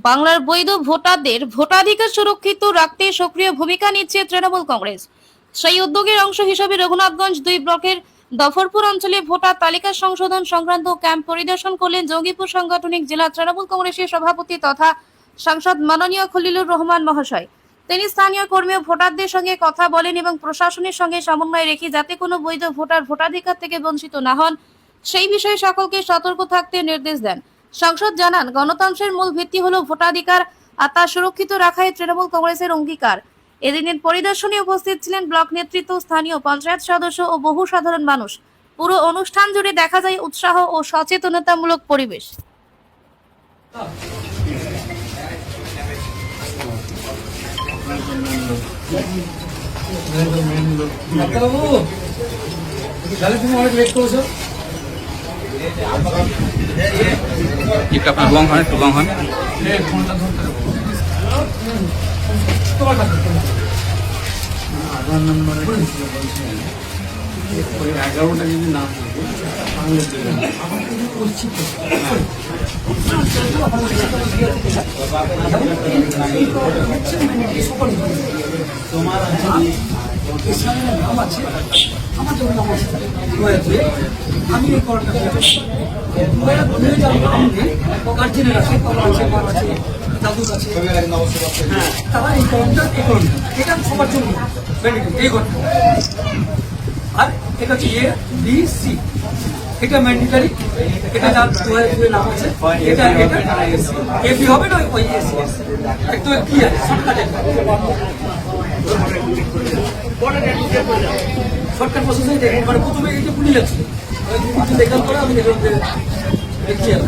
বাংলার বৈধ ভোটারদের ভোটাধিকার সুরক্ষিত রাখতে সক্রিয় ভূমিকা নিচ্ছে তৃণমূল কংগ্রেস। সেই উদ্যোগের অংশ হিসেবে রঘুনাথগঞ্জ 2 ব্লকের দফরপুর অঞ্চলে ভোটার তালিকা সংশোধন সংক্রান্ত ক্যাম্প পরিদর্শন করলেন জঙ্গিপুর সাংগঠনিক জেলা তৃণমূল কংগ্রেসের সভাপতি তথা সাংসদ মাননীয় খলিলুর রহমান মহাশয়। তিনি স্থানীয় কর্মী ও ভোটারদের সঙ্গে কথা বলেন এবং প্রশাসনের সঙ্গে সমন্বয় রেখে যাতে কোনো বৈধ ভোটার ভোটাধিকার থেকে বঞ্চিত না হন সেই বিষয়ে সকলকে সতর্ক থাকতে নির্দেশ দেন। সাংসদ জানান, গণতন্ত্রের মূল ভিত্তি হলো ভোটাধিকার, আর তা সুরক্ষিত রাখাই তৃণমূল কংগ্রেসের অঙ্গীকার। এদিনের পরিদর্শনে উপস্থিত ছিলেন ব্লক নেতৃত্ব, স্থানীয় পঞ্চায়েত সদস্য ও বহু সাধারণ মানুষ। পুরো অনুষ্ঠান জুড়ে দেখা যায় উৎসাহ ও সচেতনতামূলক পরিবেশ। एक अपना लॉन्ग है तो लॉन्ग है आधार नंबर 11টা যদি না আমি এই করটা গার্জেনের আছে, দাদুর আছে, তারা এই করণটা এটা সবার জন্য এই ঘটনা। আর এটা হচ্ছে এ বি সি, এটা ম্যান্ডেটারি, এটা যার 2002 নাম আছে, এটা এটা এ বি হবে না, ওই এসি একদম ক্লিয়ার শর্টকাটে শর্টকাট প্রসেসে দেখেন। মানে প্রথমে এই যে পুলি যাচ্ছে দেখার পরে আমি দেখলাম যে ক্লিয়ার।